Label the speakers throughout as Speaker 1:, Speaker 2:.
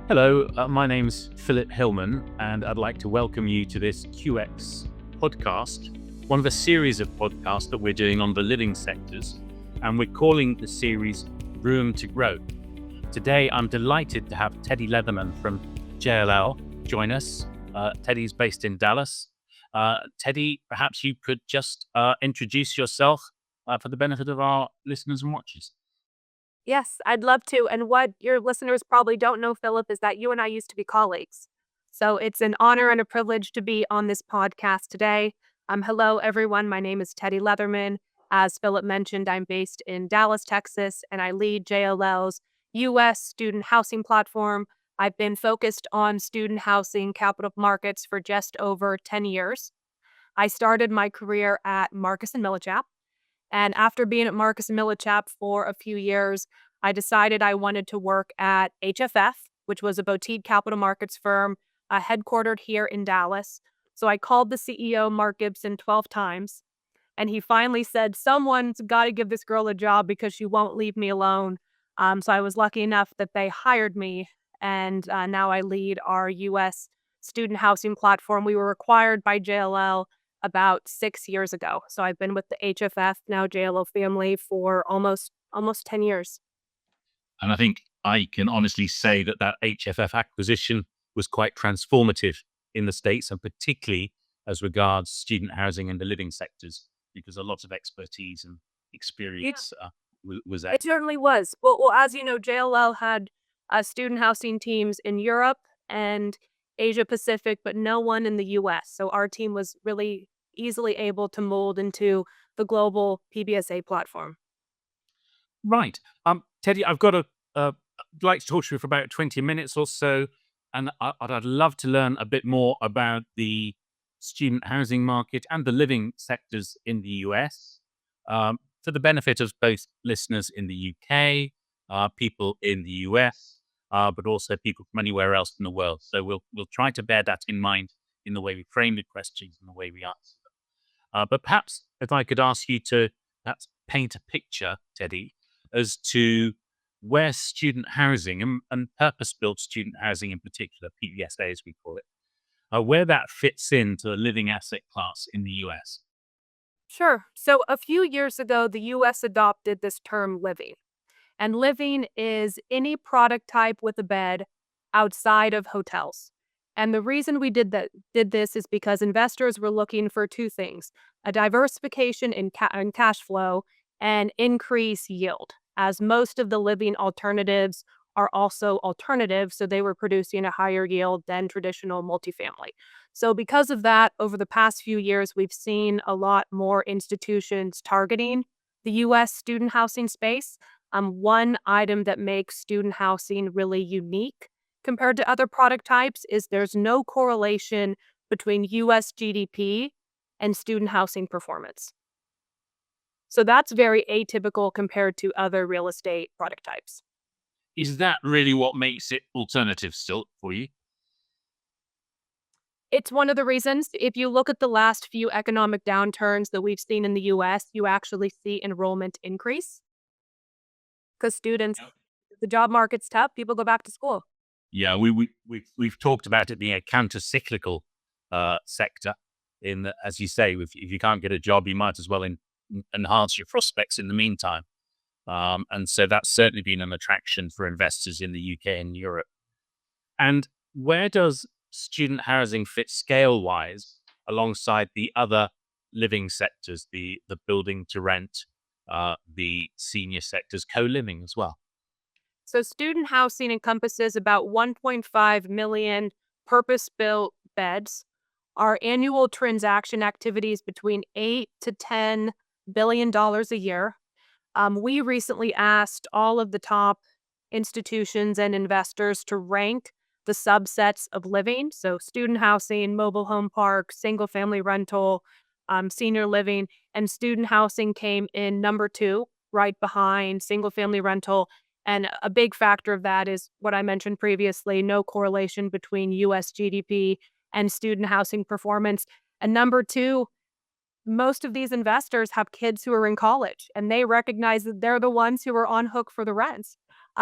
Speaker 1: Hello, my name's Philip Hillman, and I'd like to welcome you to this QX podcast, one of a series of podcasts that we're doing on the living sectors, and we're calling the series Room to Grow. Today, I'm delighted to have Teddy Leatherman from JLL join us. Teddy's based in Dallas. Teddy, perhaps you could just introduce yourself for the benefit of our listeners and watchers.
Speaker 2: Yes, I'd love to. And what your listeners probably don't know, Philip, is that you and I used to be colleagues. So it's an honor and a privilege to be on this podcast today. Hello, everyone. My name is Teddy Leatherman. As Philip mentioned, I'm based in Dallas, Texas, and I lead JLL's U.S. student housing platform. I've been focused on student housing capital markets for just over 10 years. I started my career at Marcus and Millichap. And after being at Marcus and Millichap for a few years, I decided I wanted to work at HFF, which was a boutique capital markets firm headquartered here in Dallas. So I called the CEO, Mark Gibson, 12 times. And he finally said, someone's got to give this girl a job because she won't leave me alone. So I was lucky enough that they hired me. And now I lead our U.S. student housing platform. We were acquired by JLL about 6 years ago. So I've been with the HFF, now JLL family, for almost 10 years.
Speaker 1: And I think I can honestly say that HFF acquisition was quite transformative in the States, and particularly as regards student housing and the living sectors, because a lot of expertise and experience was
Speaker 2: It certainly was. Well, as you know, JLL had student housing teams in Europe and Asia Pacific, but no one in the US. So our team was really easily able to mold into the global PBSA platform.
Speaker 1: right. Teddy, I'd like to talk to you for about 20 minutes or so, and I'd love to learn a bit more about the student housing market and the living sectors in the US, for the benefit of both listeners in the UK, people in the US, but also people from anywhere else in the world. So we'll try to bear that in mind in the way we frame the questions and the way we answer them. But perhaps if I could ask you to perhaps paint a picture, Teddy, as to where student housing and purpose-built student housing in particular, PBSA as we call it, where that fits into a living asset class in the US.
Speaker 2: Sure. So a few years ago, the US adopted this term living. And living is any product type with a bed outside of hotels. And the reason we did this is because investors were looking for two things: a diversification in cash flow and increase yield, as most of the living alternatives are also alternatives, so they were producing a higher yield than traditional multifamily. So because of that, over the past few years, we've seen a lot more institutions targeting the US student housing space. One item that makes student housing really unique compared to other product types is there's no correlation between US GDP and student housing performance. So that's very atypical compared to other real estate product types.
Speaker 1: Is that really what makes it alternative still for you?
Speaker 2: It's one of the reasons. If you look at the last few economic downturns that we've seen in the US, you actually see enrollment increase because students,
Speaker 1: Yep.
Speaker 2: the job market's tough, people go back to school.
Speaker 1: Yeah, we've talked about it being a counter-cyclical sector. In that, as you say, if you can't get a job, you might as well enhance your prospects in the meantime. And so that's certainly been an attraction for investors in the UK and Europe. And where does student housing fit scale wise alongside the other living sectors, the building to rent, the senior sectors, co-living as well?
Speaker 2: So student housing encompasses about 1.5 million purpose-built beds. Our annual transaction activities between 8 to 10 billion dollars a year. We recently asked all of the top institutions and investors to rank the subsets of living. So student housing, mobile home park, single family rental, senior living, and student housing came in number 2, right behind single family rental. And a big factor of that is what I mentioned previously: no correlation between US GDP and student housing performance. And number 2, most of these investors have kids who are in college, and they recognize that they're the ones who are on hook for the rents.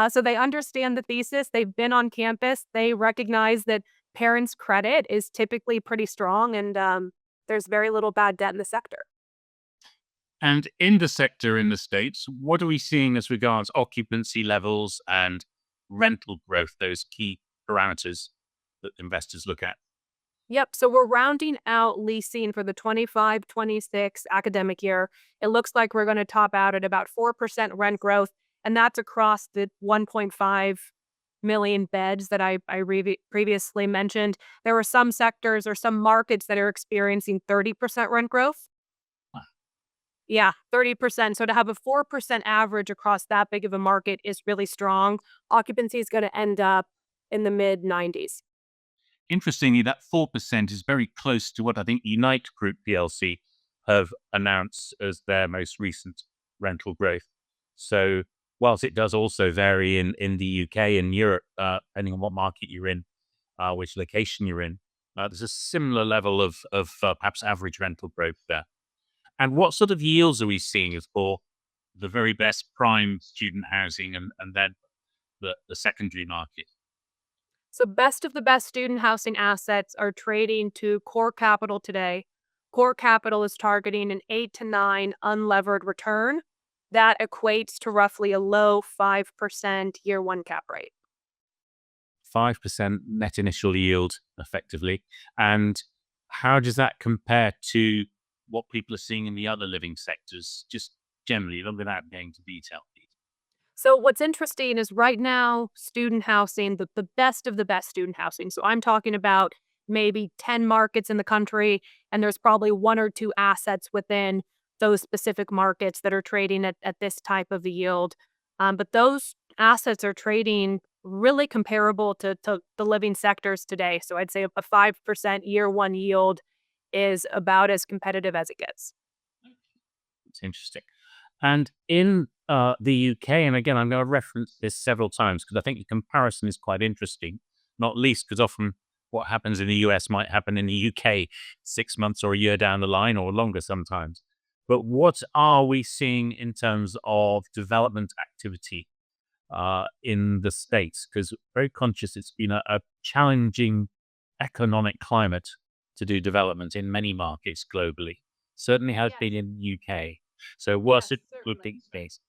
Speaker 2: So they understand the thesis. They've been on campus. They recognize that parents' credit is typically pretty strong, and there's very little bad debt in the sector.
Speaker 1: And in the sector in the States, what are we seeing as regards occupancy levels and rental growth, those key parameters that investors look at?
Speaker 2: Yep. So we're rounding out leasing for the 25-26 academic year. It looks like we're going to top out at about 4% rent growth. And that's across the 1.5 million beds that I previously mentioned. There are some sectors or some markets that are experiencing 30% rent growth. Yeah, 30%. So to have a 4% average across that big of a market is really strong. Occupancy is going to end up in the mid 90s.
Speaker 1: Interestingly, that 4% is very close to what I think Unite Group PLC have announced as their most recent rental growth. So, whilst it does also vary in the UK and Europe, depending on what market you're in, which location you're in, there's a similar level of perhaps average rental growth there. And what sort of yields are we seeing for the very best prime student housing and then the secondary market?
Speaker 2: So, best of the best student housing assets are trading to core capital today. Core capital is targeting an 8 to 9 unlevered return. That equates to roughly a low 5% year one cap rate.
Speaker 1: 5% net initial yield effectively. And how does that compare to what people are seeing in the other living sectors, just generally, without getting into detail, please?
Speaker 2: So what's interesting is right now, student housing, the best of the best student housing. So I'm talking about maybe 10 markets in the country, and there's probably one or two assets within those specific markets that are trading at this type of a yield. But those assets are trading really comparable to the living sectors today. So I'd say a 5% year one yield is about as competitive as it gets.
Speaker 1: It's interesting. And in the UK, and again, I'm going to reference this several times because I think the comparison is quite interesting, not least because often what happens in the US might happen in the UK 6 months or a year down the line or longer sometimes. But what are we seeing in terms of development activity in the States? Because very conscious it's been a challenging economic climate to do development in many markets globally. Certainly has
Speaker 2: Yes.
Speaker 1: been in the UK. So what's
Speaker 2: Yes,
Speaker 1: it would
Speaker 2: certainly.
Speaker 1: think space?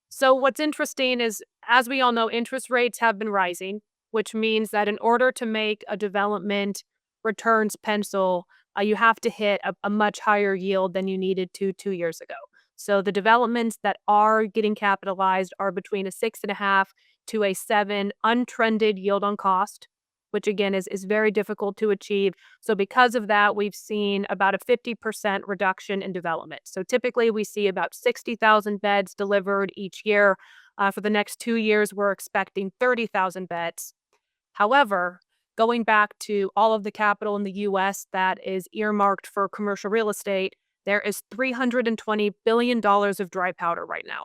Speaker 2: So what's interesting is, as we all know, interest rates have been rising, which means that in order to make a development returns pencil, you have to hit a much higher yield than you needed to 2 years ago. So the developments that are getting capitalized are between a 6.5 to a 7 untrended yield on cost, which again is very difficult to achieve. So because of that, we've seen about a 50% reduction in development. So typically we see about 60,000 beds delivered each year. For the next 2 years, we're expecting 30,000 beds. However, going back to all of the capital in the US that is earmarked for commercial real estate, there is $320 billion of dry powder right now.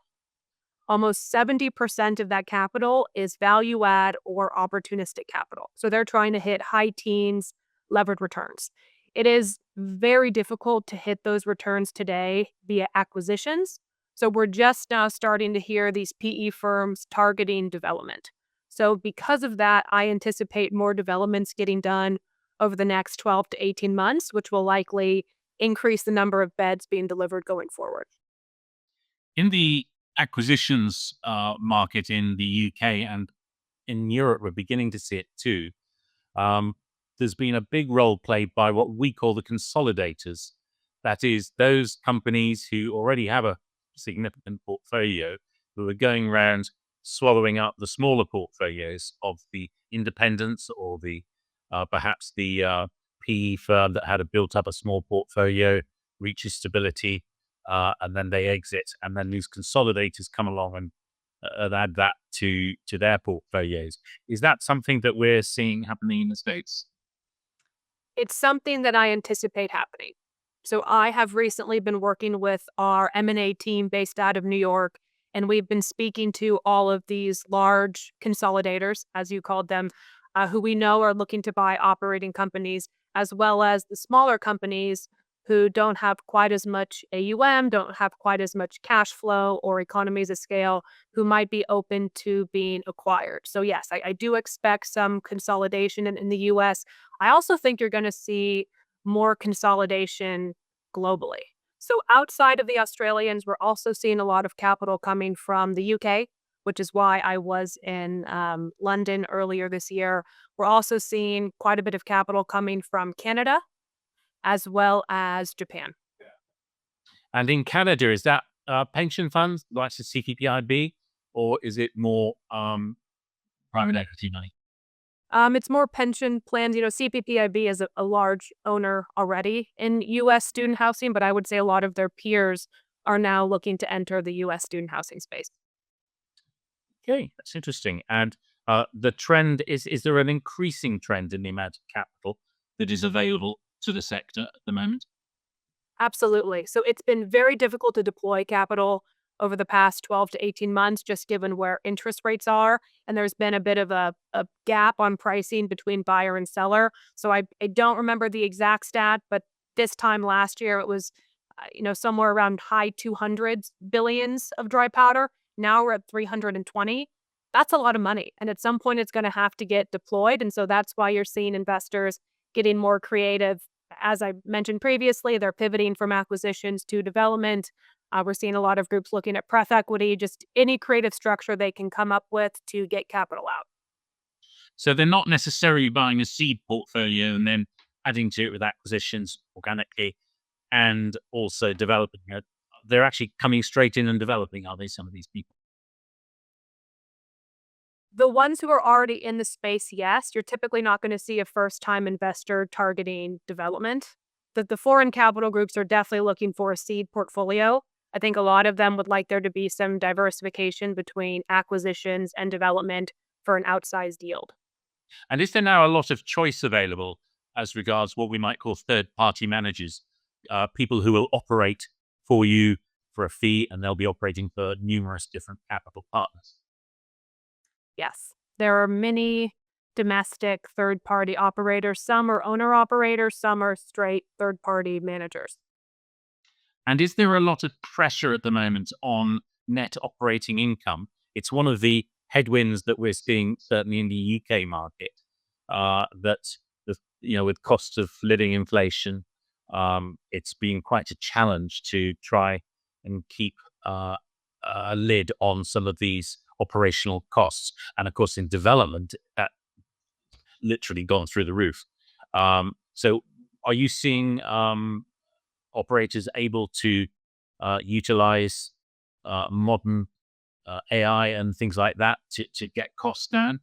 Speaker 2: Almost 70% of that capital is value add or opportunistic capital. So they're trying to hit high teens levered returns. It is very difficult to hit those returns today via acquisitions. So we're just now starting to hear these PE firms targeting development. So because of that, I anticipate more developments getting done over the next 12 to 18 months, which will likely increase the number of beds being delivered going forward.
Speaker 1: In the acquisitions market in the UK and in Europe, we're beginning to see it too. Um, there's been a big role played by what we call the consolidators. That is, those companies who already have a significant portfolio who are going around swallowing up the smaller portfolios of the independents or the perhaps the PE firm that had a built up a small portfolio, reaches stability, and then they exit, and then these consolidators come along and add that to their portfolios. Is that something that we're seeing happening in the States?
Speaker 2: It's something that I anticipate happening. So I have recently been working with our M&A team based out of New York, and we've been speaking to all of these large consolidators, as you called them, who we know are looking to buy operating companies, as well as the smaller companies who don't have quite as much AUM, don't have quite as much cash flow or economies of scale, who might be open to being acquired. So, yes, I do expect some consolidation in the US. I also think you're going to see more consolidation globally. So, outside of the Australians, we're also seeing a lot of capital coming from the UK, which is why I was in London earlier this year. We're also seeing quite a bit of capital coming from Canada as well as Japan.
Speaker 1: And in Canada, is that pension funds like the CPPIB, or is it more private equity money?
Speaker 2: It's more pension plans. CPPIB is a large owner already in US student housing, but I would say a lot of their peers are now looking to enter the US student housing space.
Speaker 1: Okay, that's interesting. And the trend is there an increasing trend in the amount of capital that is available to the sector at the moment?
Speaker 2: Absolutely. So it's been very difficult to deploy capital over the past 12 to 18 months, just given where interest rates are. And there's been a bit of a gap on pricing between buyer and seller. So I don't remember the exact stat, but this time last year it was, somewhere around high 200s billions of dry powder. Now we're at 320. That's a lot of money. And at some point it's going to have to get deployed. And so that's why you're seeing investors getting more creative. As I mentioned previously, they're pivoting from acquisitions to development. We're seeing a lot of groups looking at pref equity, just any creative structure they can come up with to get capital out.
Speaker 1: So they're not necessarily buying a seed portfolio and then adding to it with acquisitions organically and also developing it. They're actually coming straight in and developing, are they, some of these people?
Speaker 2: The ones who are already in the space, yes, you're typically not going to see a first time investor targeting development. The foreign capital groups are definitely looking for a seed portfolio. I think a lot of them would like there to be some diversification between acquisitions and development for an outsized yield.
Speaker 1: And is there now a lot of choice available as regards what we might call third party managers, people who will operate for you for a fee and they'll be operating for numerous different capital partners?
Speaker 2: Yes, there are many domestic third party operators. Some are owner operators, some are straight third party managers.
Speaker 1: And is there a lot of pressure at the moment on net operating income? It's one of the headwinds that we're seeing certainly in the UK market. That with cost of living inflation, it's been quite a challenge to try and keep a lid on some of these operational costs. And of course, in development, that literally gone through the roof. So, are you seeing operators able to utilize modern AI and things like that to get costs down?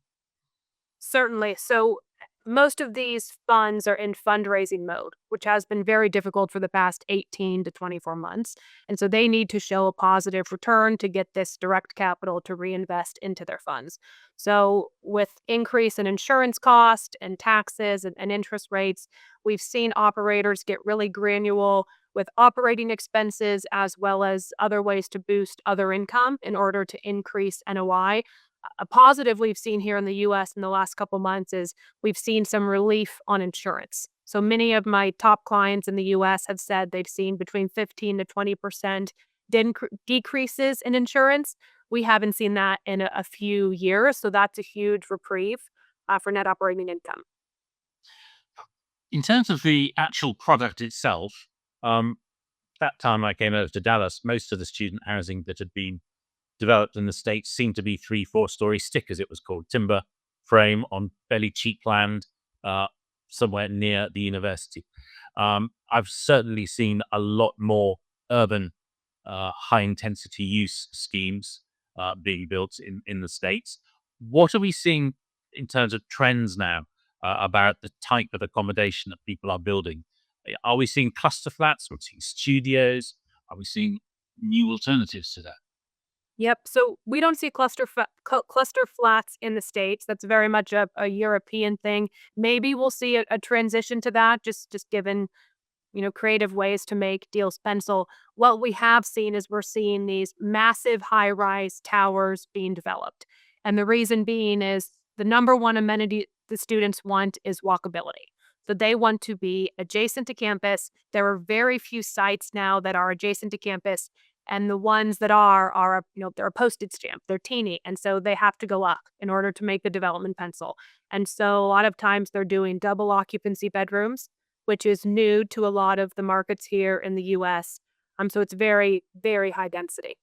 Speaker 2: Certainly. So most of these funds are in fundraising mode, which has been very difficult for the past 18 to 24 months. And so they need to show a positive return to get this direct capital to reinvest into their funds. So with increase in insurance cost and taxes and interest rates, we've seen operators get really granular with operating expenses as well as other ways to boost other income in order to increase NOI. A positive we've seen here in the US in the last couple months is we've seen some relief on insurance. So many of my top clients in the US have said they've seen between 15 to 20% decreases in insurance. We haven't seen that in a few years. So that's a huge reprieve for net operating income.
Speaker 1: In terms of the actual product itself, that time I came over to Dallas, most of the student housing that had been developed in the States seemed to be 3, 4 story stick, as it was called, timber frame on fairly cheap land somewhere near the university. I've certainly seen a lot more urban high intensity use schemes being built in the States. What are we seeing in terms of trends now about the type of accommodation that people are building? Are we seeing cluster flats? Are we seeing studios? Are we seeing new alternatives to that?
Speaker 2: Yep. So we don't see cluster flats in the States. That's very much a European thing. Maybe we'll see a transition to that, just given creative ways to make deals pencil. What we have seen is we're seeing these massive high rise towers being developed. And the reason being is the number one amenity the students want is walkability. So they want to be adjacent to campus. There are very few sites now that are adjacent to campus, and the ones that are they're a postage stamp. They're teeny, and so they have to go up in order to make the development pencil. And so a lot of times they're doing double occupancy bedrooms, which is new to a lot of the markets here in the US. So it's very, very high density.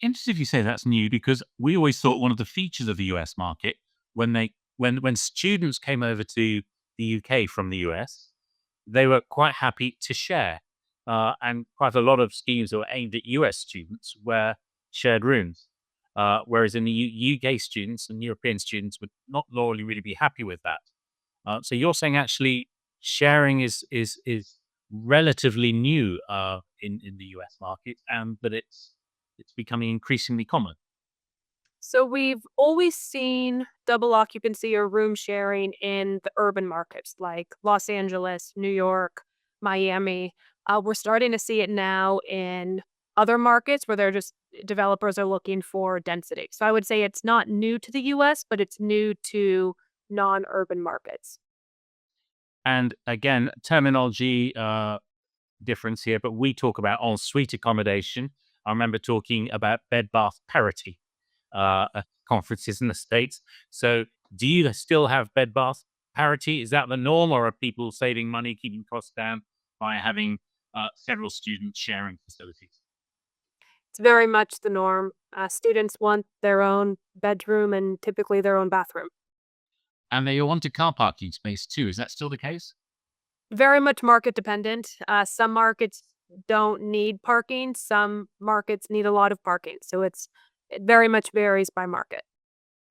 Speaker 1: Interesting if you say that's new because we always thought one of the features of the US market when students came over to the UK from the US, they were quite happy to share. And quite a lot of schemes that were aimed at US students were shared rooms. Whereas in the UK students and European students would not normally really be happy with that. So you're saying actually sharing is relatively new in the US market, and but it's becoming increasingly common.
Speaker 2: So we've always seen double occupancy or room sharing in the urban markets like Los Angeles, New York, Miami. We're starting to see it now in other markets where they're just developers are looking for density. So I would say it's not new to the US, but it's new to non-urban markets.
Speaker 1: And again, terminology difference here, but we talk about en-suite accommodation. I remember talking about bed bath parity at conferences in the States. So, do you still have bed bath parity? Is that the norm, or are people saving money, keeping costs down by having several students sharing facilities?
Speaker 2: It's very much the norm. Students want their own bedroom and typically their own bathroom.
Speaker 1: And they want a car parking space too. Is that still the case?
Speaker 2: Very much market dependent. Some markets don't need parking. Some markets need a lot of parking. So it very much varies by market.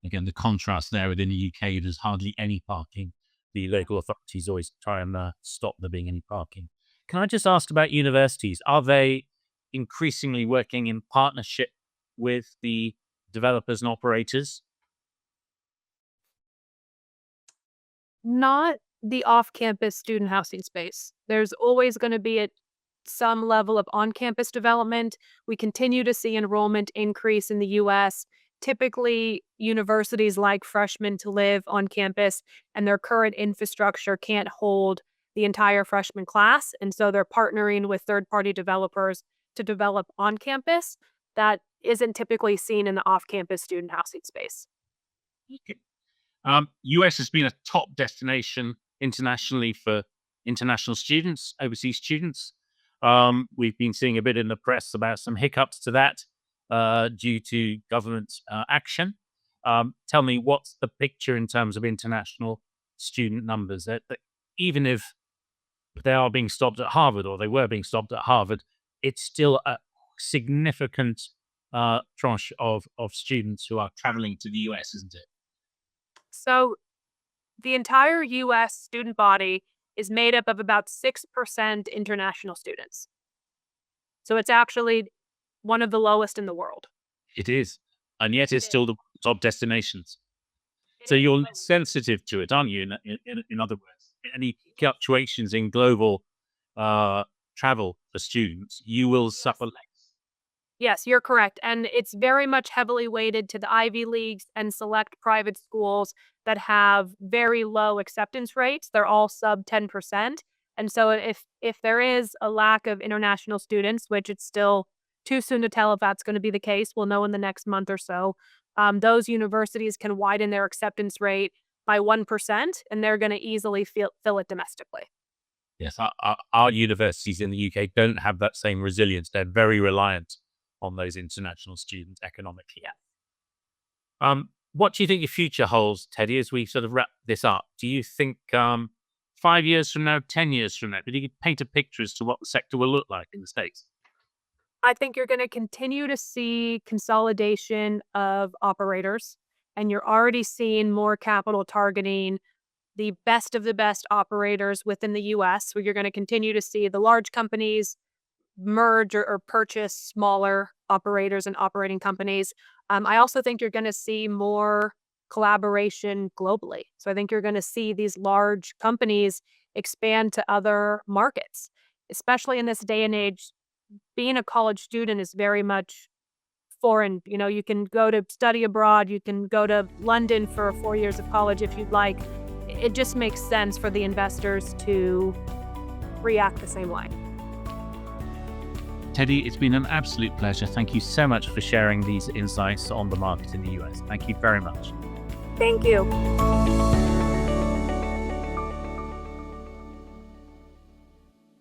Speaker 1: Again, the contrast there within the UK, there's hardly any parking. The local authorities always try and stop there being any parking. Can I just ask about universities? Are they increasingly working in partnership with the developers and operators?
Speaker 2: Not the off-campus student housing space. There's always going to be some level of on-campus development. We continue to see enrollment increase in the US. Typically, universities like freshmen to live on campus, and their current infrastructure can't hold the entire freshman class. And so they're partnering with third-party developers to develop on campus. That isn't typically seen in the off-campus student housing space.
Speaker 1: US has been a top destination internationally for international students, overseas students. We've been seeing a bit in the press about some hiccups to that due to government action. Tell me, what's the picture in terms of international student numbers? That even if they are being stopped at Harvard or they were being stopped at Harvard, it's still a significant tranche of students who are traveling to the US, isn't it?
Speaker 2: So the entire US student body is made up of about 6% international students. So it's actually one of the lowest in the world.
Speaker 1: It is. And yet
Speaker 2: It
Speaker 1: it's
Speaker 2: is.
Speaker 1: still the top destinations.
Speaker 2: It
Speaker 1: So
Speaker 2: is.
Speaker 1: you're
Speaker 2: But
Speaker 1: sensitive to it, aren't you? In other words, any fluctuations in global uh, travel for students, you will
Speaker 2: yes.
Speaker 1: suffer less.
Speaker 2: Yes, you're correct. And it's very much heavily weighted to the Ivy Leagues and select private schools that have very low acceptance rates. They're all sub 10%. And so if there is a lack of international students, which it's still too soon to tell if that's going to be the case, we'll know in the next month or so. Those universities can widen their acceptance rate by 1%, and they're going to easily fill it domestically.
Speaker 1: Yes, our universities in the UK don't have that same resilience. They're very reliant on those international students economically.
Speaker 2: Yeah.
Speaker 1: What do you think your future holds, Teddy, as we sort of wrap this up? Do you think 5 years from now, 10 years from now, do you paint a picture as to what the sector will look like in the States?
Speaker 2: I think you're gonna continue to see consolidation of operators, and you're already seeing more capital targeting the best of the best operators within the US, where you're gonna continue to see the large companies merge or purchase smaller operators and operating companies. I also think you're gonna see more collaboration globally. So I think you're gonna see these large companies expand to other markets, especially in this day and age. Being a college student is very much foreign. You know, you can go to study abroad, you can go to London for 4 years of college if you'd like. it just makes sense for the investors to react the same way.
Speaker 1: Teddy, it's been an absolute pleasure. Thank you so much for sharing these insights on the market in the US. Thank you very much.
Speaker 2: Thank you.